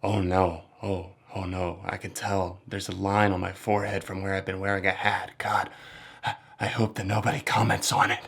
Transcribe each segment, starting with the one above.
Oh no. Oh no. I can tell. There's a line on my forehead from where I've been wearing a hat. God, I hope that nobody comments on it.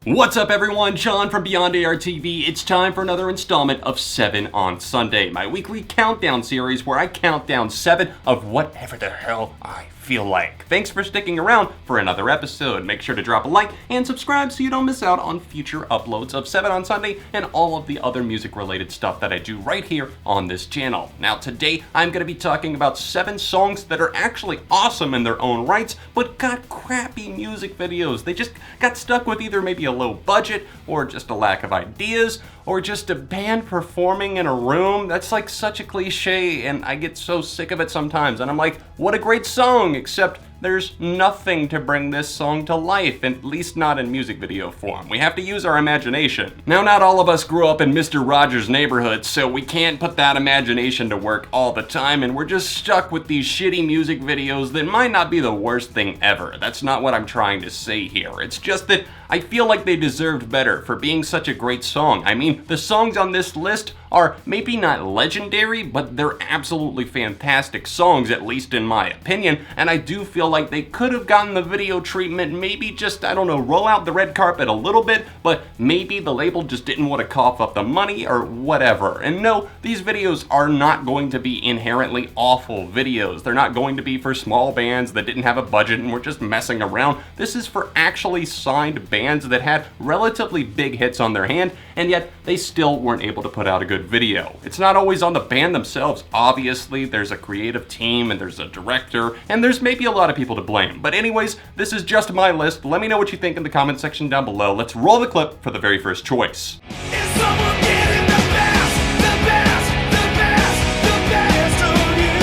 What's up everyone, John from Beyond ARTV. It's time for another installment of 7 on Sunday, my weekly countdown series where I count down 7 of whatever the hell I feel like. Thanks for sticking around for another episode. Make sure to drop a like and subscribe so you don't miss out on future uploads of 7 on Sunday and all of the other music related stuff that I do right here on this channel. Now today I'm going to be talking about 7 songs that are actually awesome in their own rights but got crappy music videos. They just got stuck with either maybe a low budget or just a lack of ideas or just a band performing in a room. That's like such a cliche and I get so sick of it sometimes and I'm like, what a great song, except there's nothing to bring this song to life, at least not in music video form. We have to use our imagination. Now, not all of us grew up in Mr. Rogers' neighborhood, so we can't put that imagination to work all the time, and we're just stuck with these shitty music videos that might not be the worst thing ever. That's not what I'm trying to say here. It's just that I feel like they deserved better for being such a great song. I mean, the songs on this list are maybe not legendary, but they're absolutely fantastic songs, at least in my opinion, and I do feel like they could have gotten the video treatment, maybe just, I don't know, roll out the red carpet a little bit, but maybe the label just didn't want to cough up the money or whatever. And no, these videos are not going to be inherently awful videos. They're not going to be for small bands that didn't have a budget and were just messing around. This is for actually signed bands that had relatively big hits on their hand, and yet they still weren't able to put out a good video. It's not always on the band themselves. Obviously, there's a creative team and there's a director, and there's maybe a lot of people to blame. But anyways, this is just my list. Let me know what you think in the comment section down below. Let's roll the clip for the very first choice. Is someone getting the best, the best, the best, the best of you?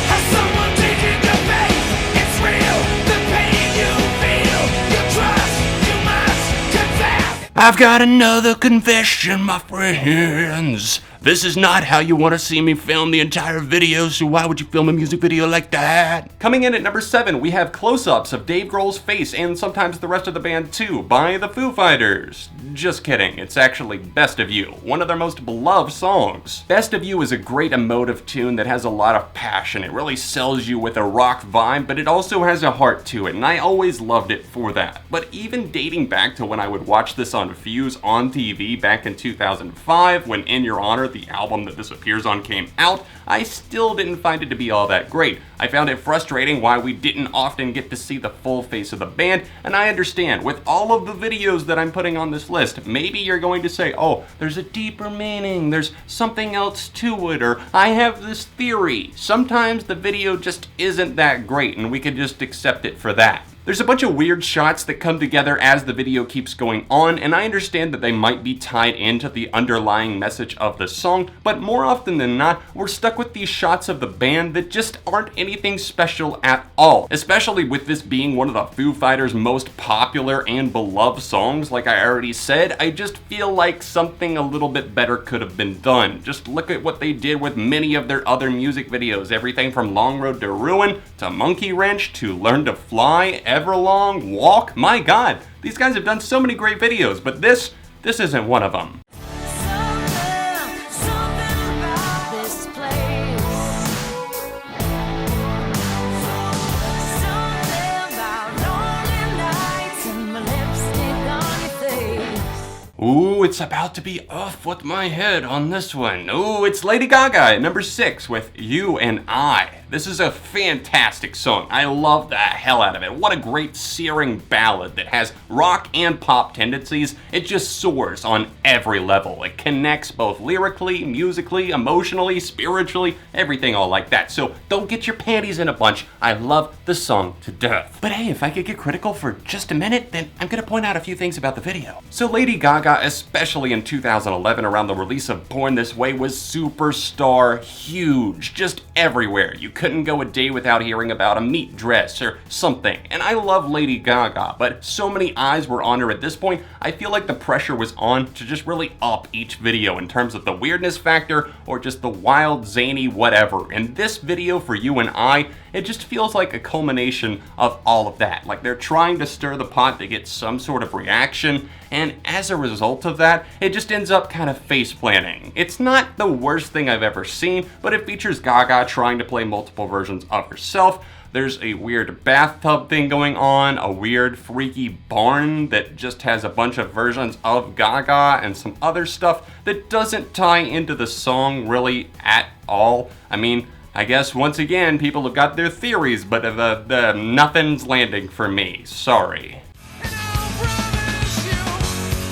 Has someone taken your faith? It's real, the pain you feel, you trust, you must confess. I've got another confession, my friends. This is not how you want to see me film the entire video, so why would you film a music video like that? Coming in at number 7, we have close-ups of Dave Grohl's face and sometimes the rest of the band too by the Foo Fighters. Just kidding, it's actually Best of You, one of their most beloved songs. Best of You is a great emotive tune that has a lot of passion. It really sells you with a rock vibe, but it also has a heart to it, and I always loved it for that. But even dating back to when I would watch this on Fuse on TV back in 2005, when In Your Honor, the album that this appears on, came out, I still didn't find it to be all that great. I found it frustrating why we didn't often get to see the full face of the band, and I understand, with all of the videos that I'm putting on this list, maybe you're going to say, oh, there's a deeper meaning, there's something else to it, or I have this theory. Sometimes the video just isn't that great, and we could just accept it for that. There's a bunch of weird shots that come together as the video keeps going on, and I understand that they might be tied into the underlying message of the song, but more often than not, we're stuck with these shots of the band that just aren't anything special at all. Especially with this being one of the Foo Fighters' most popular and beloved songs, like I already said, I just feel like something a little bit better could have been done. Just look at what they did with many of their other music videos, everything from Long Road to Ruin, to Monkey Wrench, to Learn to Fly, Everlong, Walk. My God, these guys have done so many great videos, but this isn't one of them. Something about this place. Something about lonely nights and my lipstick on your face. Ooh, it's about to be off with my head on this one. Ooh, it's Lady Gaga at number 6 with You and I. This is a fantastic song. I love the hell out of it. What a great searing ballad that has rock and pop tendencies. It just soars on every level. It connects both lyrically, musically, emotionally, spiritually, everything all like that. So don't get your panties in a bunch. I love the song to death. But hey, if I could get critical for just a minute, then I'm gonna point out a few things about the video. So Lady Gaga, especially in 2011 around the release of Born This Way, was superstar huge, just everywhere. You couldn't go a day without hearing about a meat dress or something. And I love Lady Gaga, but so many eyes were on her at this point, I feel like the pressure was on to just really up each video in terms of the weirdness factor or just the wild, zany whatever. And this video for You and I it just feels like a culmination of all of that. Like they're trying to stir the pot to get some sort of reaction, and as a result of that, it just ends up kind of face planting. It's not the worst thing I've ever seen, but it features Gaga trying to play multiple versions of herself. There's a weird bathtub thing going on, a weird freaky barn that just has a bunch of versions of Gaga and some other stuff that doesn't tie into the song really at all. I mean, I guess once again, people have got their theories, but nothing's landing for me. Sorry. And I'll promise you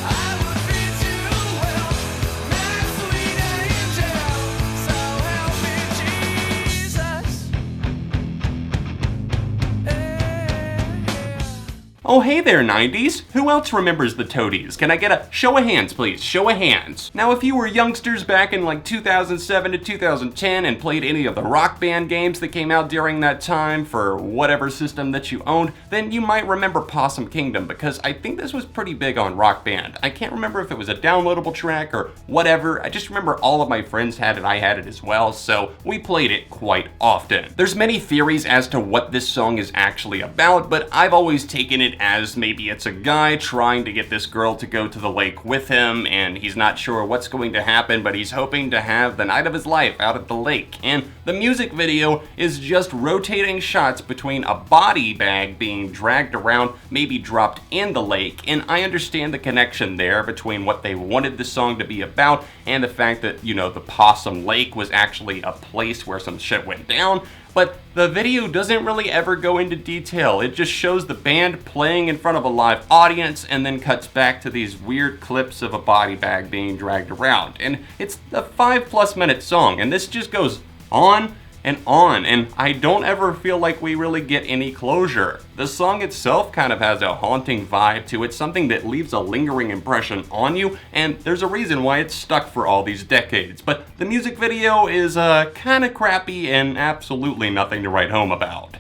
I will treat you well, my sweet angel. So help me Jesus. Oh hey there 90s! Who else remembers the Toadies? Can I get a show of hands please? Show of hands. Now if you were youngsters back in like 2007 to 2010 and played any of the Rock Band games that came out during that time for whatever system that you owned, then you might remember Possum Kingdom, because I think this was pretty big on Rock Band. I can't remember if it was a downloadable track or whatever. I just remember all of my friends had it, I had it as well, so we played it quite often. There's many theories as to what this song is actually about, but I've always taken it as maybe it's a guy trying to get this girl to go to the lake with him, and he's not sure what's going to happen, but he's hoping to have the night of his life out at the lake. And the music video is just rotating shots between a body bag being dragged around, maybe dropped in the lake, and I understand the connection there between what they wanted the song to be about and the fact that, you know, the Possum Lake was actually a place where some shit went down. But the video doesn't really ever go into detail. It just shows the band playing in front of a live audience and then cuts back to these weird clips of a body bag being dragged around. And it's a 5+ minute song, and this just goes on, and I don't ever feel like we really get any closure. The song itself kind of has a haunting vibe to it, something that leaves a lingering impression on you, and there's a reason why it's stuck for all these decades. But the music video is kind of crappy and absolutely nothing to write home about.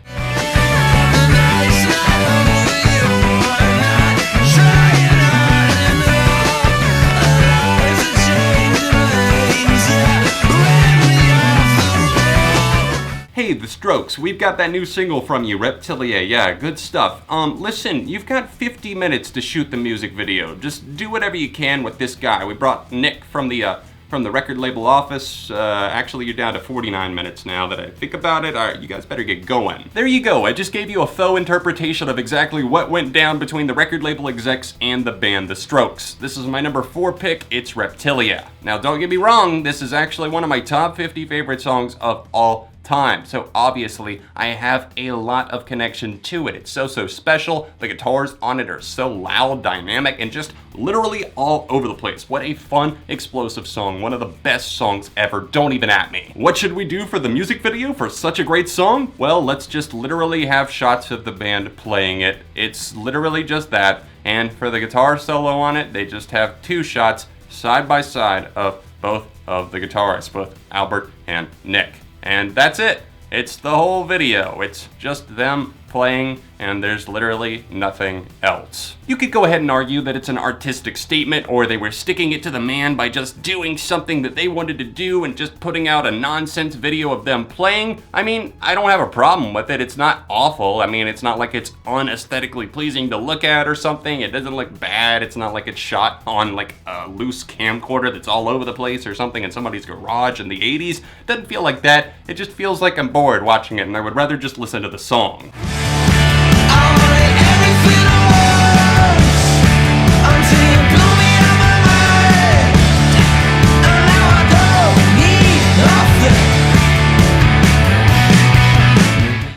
Hey, The Strokes, we've got that new single from you, Reptilia. Yeah, good stuff. Listen, you've got 50 minutes to shoot the music video. Just do whatever you can with this guy. We brought Nick from the record label office. Actually, you're down to 49 minutes now that I think about it. All right, you guys better get going. There you go. I just gave you a faux interpretation of exactly what went down between the record label execs and the band The Strokes. This is my number 4 pick. It's Reptilia. Now, don't get me wrong. This is actually one of my top 50 favorite songs of all time. So obviously I have a lot of connection to it. It's so special. The guitars on it are so loud, dynamic, and just literally all over the place. What a fun, explosive song. One of the best songs ever. Don't even at me. What should we do for the music video for such a great song? Well, let's just literally have shots of the band playing it. It's literally just that. And for the guitar solo on it, they just have 2 shots side by side of both of the guitarists, both Albert and Nick. And that's it. It's the whole video. It's just them playing, and there's literally nothing else. You could go ahead and argue that it's an artistic statement, or they were sticking it to the man by just doing something that they wanted to do and just putting out a nonsense video of them playing. I mean, I don't have a problem with it. It's not awful. I mean, it's not like it's unaesthetically pleasing to look at or something. It doesn't look bad. It's not like it's shot on like a loose camcorder that's all over the place or something in somebody's garage in the 80s. It doesn't feel like that. It just feels like I'm bored watching it and I would rather just listen to the song.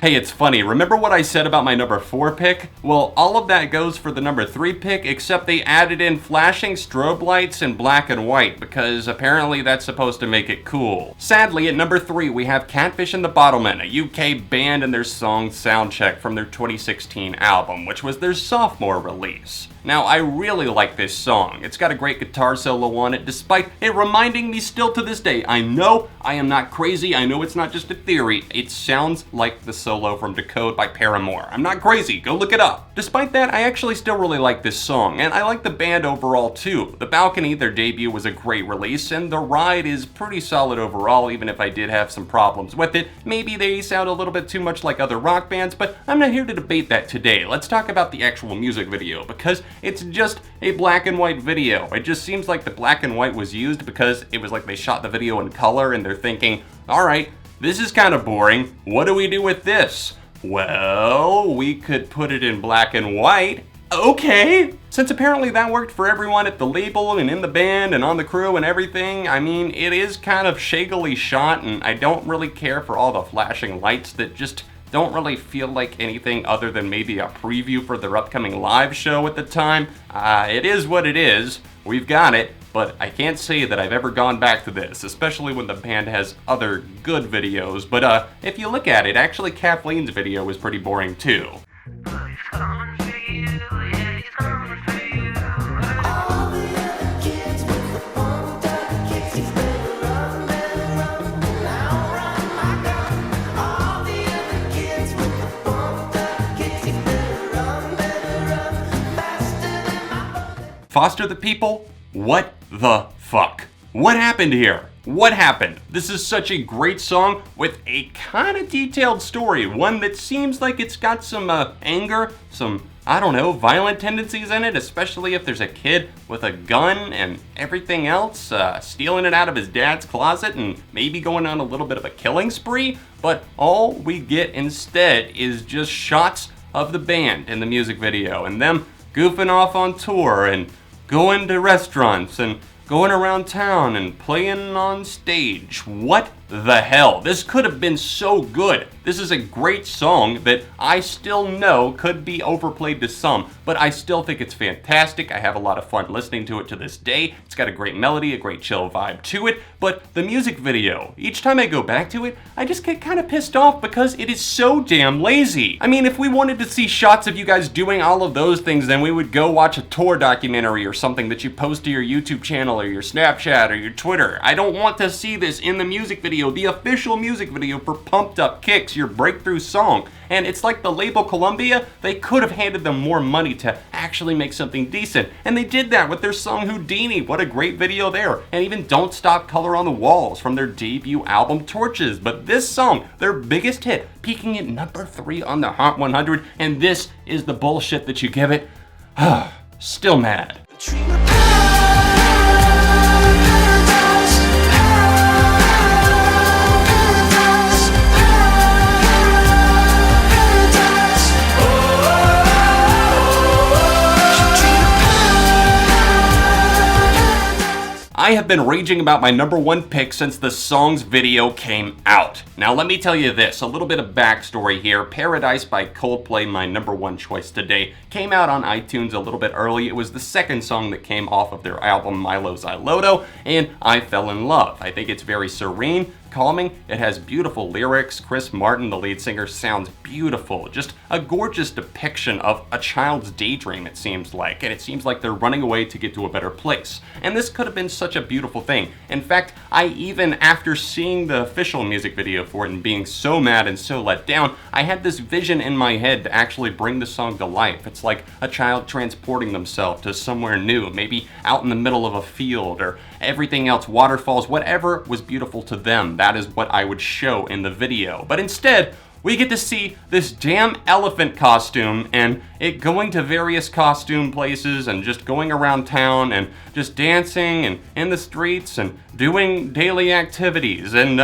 Hey, it's funny. Remember what I said about my number 4 pick? Well, all of that goes for the number 3 pick, except they added in flashing strobe lights in black and white, because apparently that's supposed to make it cool. Sadly, at number 3, we have Catfish and the Bottlemen, a UK band and their song Soundcheck from their 2016 album, which was their sophomore release. Now, I really like this song. It's got a great guitar solo on it, despite it reminding me still to this day. I know I am not crazy. I know it's not just a theory. It sounds like the solo solo from Decode by Paramore. I'm not crazy, go look it up. Despite that, I actually still really like this song, and I like the band overall too. The Balcony, their debut, was a great release, and The Ride is pretty solid overall, even if I did have some problems with it. Maybe they sound a little bit too much like other rock bands, but I'm not here to debate that today. Let's talk about the actual music video, because it's just a black and white video. It just seems like the black and white was used because it was like they shot the video in color and they're thinking, alright, this is kind of boring. What do we do with this? Well, we could put it in black and white. Okay. Since apparently that worked for everyone at the label and in the band and on the crew and everything, I mean, it is kind of shakily shot, and I don't really care for all the flashing lights that just don't really feel like anything other than maybe a preview for their upcoming live show at the time. It is what it is. We've got it. But I can't say that I've ever gone back to this, especially when the band has other good videos. But if you look at it, actually Kathleen's video was pretty boring too. Foster the People? What the fuck? What happened here? What happened? This is such a great song with a kind of detailed story. One that seems like it's got some anger, some, I don't know, violent tendencies in it, especially if there's a kid with a gun and everything else, stealing it out of his dad's closet and maybe going on a little bit of a killing spree. But all we get instead is just shots of the band in the music video and them goofing off on tour and going to restaurants and going around town and playing on stage. What the hell? This could have been so good. This is a great song that I still know could be overplayed to some, but I still think it's fantastic. I have a lot of fun listening to it to this day. It's got a great melody, a great chill vibe to it, but the music video, each time I go back to it, I just get kind of pissed off because it is so damn lazy. I mean, if we wanted to see shots of you guys doing all of those things, then we would go watch a tour documentary or something that you post to your YouTube channel or your Snapchat or your Twitter. I don't want to see this in the music video, the official music video for Pumped Up Kicks, your breakthrough song. And it's like the label Columbia, they could have handed them more money to actually make something decent. And they did that with their song Houdini. What a great video there. And even Don't Stop Color on the Walls from their debut album Torches. But this song, their biggest hit, peaking at number 3 on the Hot 100. And this is the bullshit that you give it. Still mad. I have been raging about my number 1 pick since the song's video came out. Now let me tell you this, a little bit of backstory here. Paradise by Coldplay, my number 1 choice today, came out on iTunes a little bit early. It was the second song that came off of their album Milo Xyloto, and I fell in love. I think it's very serene, calming, it has beautiful lyrics. Chris Martin, the lead singer, sounds beautiful. Just a gorgeous depiction of a child's daydream, it seems like, and it seems like they're running away to get to a better place. And this could have been such a beautiful thing. In fact, I even, after seeing the official music video for it and being so mad and so let down, I had this vision in my head to actually bring the song to life. It's like a child transporting themselves to somewhere new, maybe out in the middle of a field or everything else, waterfalls, whatever was beautiful to them. That is what I would show in the video. But instead, we get to see this damn elephant costume and it going to various costume places and just going around town and just dancing and in the streets and doing daily activities. And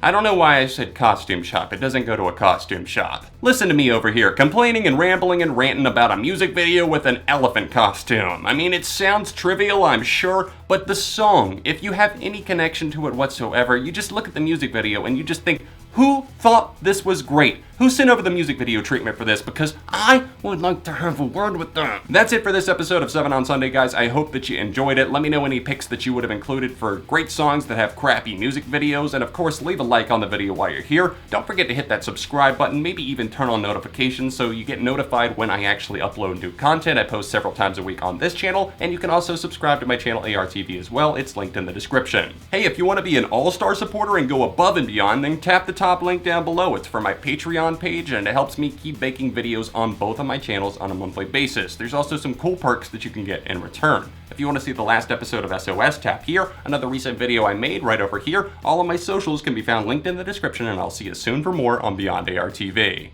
I don't know why I said costume shop. It doesn't go to a costume shop. Listen to me over here, complaining and rambling and ranting about a music video with an elephant costume. I mean, it sounds trivial, I'm sure, but the song, if you have any connection to it whatsoever, you just look at the music video and you just think, who thought this was great? Who sent over the music video treatment for this? Because I would like to have a word with them. That's it for this episode of 7 on Sunday, guys. I hope that you enjoyed it. Let me know any picks that you would have included for great songs that have crappy music videos. And of course, leave a like on the video while you're here. Don't forget to hit that subscribe button, maybe even turn on notifications so you get notified when I actually upload new content. I post several times a week on this channel, and you can also subscribe to my channel ARTV as well. It's linked in the description. Hey, if you want to be an all-star supporter and go above and beyond, then tap the top link down below. It's for my Patreon Patreon page, and it helps me keep making videos on both of my channels on a monthly basis. There's also some cool perks that you can get in return. If you want to see the last episode of SOS, tap here. Another recent video I made right over here. All of my socials can be found linked in the description, and I'll see you soon for more on Beyond ARTV.